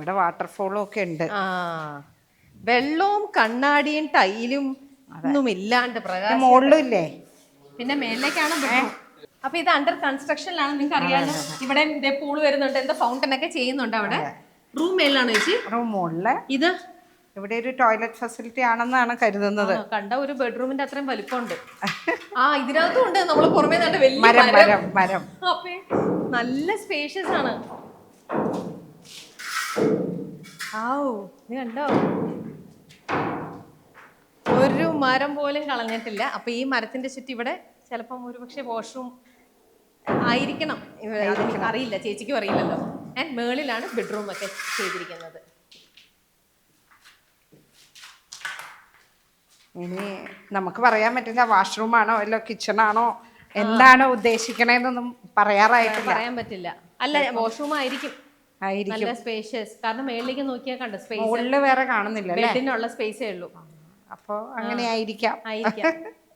ഇവിടെ വാട്ടർഫോളും ഒക്കെ ഉണ്ട്. വെള്ളവും കണ്ണാടിയും ടൈലും ഒന്നും ഇല്ലാണ്ട് പ്രകാശം മുകളിലും ഇല്ലേ? പിന്നെ മേളിലേക്കാണ് ബെഡ്റൂം. അപ്പൊ ഇത് അണ്ടർ കൺസ്ട്രക്ഷനിലാണ്. നിങ്ങൾക്ക് അറിയാലോ, ഇവിടെ ഇതേ പൂള് വരുന്നുണ്ട്, എന്താ ഫൗണ്ടൻ ഒക്കെ ചെയ്യുന്നുണ്ട് അവിടെ. റൂം മേളിലാണ് ചേച്ചി. റൂം മുകളില്. ഇത് ഇവിടെ ഒരു ടോയ്ലറ്റ് ഫെസിലിറ്റി ആണെന്നാണ് കരുതുന്നത്. കണ്ട ഒരു ബെഡ്റൂമിന്റെ അത്രയും വലിപ്പമുണ്ട്. ഇതിനകത്തും ഉണ്ട് നമ്മൾ പുറമേ നല്ല വലിയ മരം. അപ്പൊ നല്ല സ്പേഷ്യസ് ആണ്. നീ കണ്ടോ, ഒരു മരം പോലും കളഞ്ഞിട്ടില്ല. അപ്പൊ ഈ മരത്തിന്റെ ചുറ്റും ഇവിടെ ചിലപ്പം ഒരുപക്ഷെ വാഷ്റൂം ആയിരിക്കണം, അറിയില്ല, ചേച്ചിക്കും അറിയില്ലല്ലോ. മേളിലാണ് ബെഡ്റൂം ഒക്കെ ചെയ്തിരിക്കുന്നത്. ഇനി നമുക്ക് പറയാൻ പറ്റില്ല വാഷ്റൂം ആണോ അല്ലോ കിച്ചൺ ആണോ എന്താണോ ഉദ്ദേശിക്കണേന്നൊന്നും പറയാൻ പറ്റില്ല. അല്ല, വാഷ്റൂം ആയിരിക്കും. നല്ല സ്പേഷ്യസ്. കാരണം മേളിലേക്ക് നോക്കിയാൽ കണ്ട സ്പേസ് വേറെ കാണുന്നില്ല, ബെഡിനുള്ള സ്പേസേ ഉള്ളൂ. അപ്പൊ അങ്ങനെ ആയിരിക്കാം.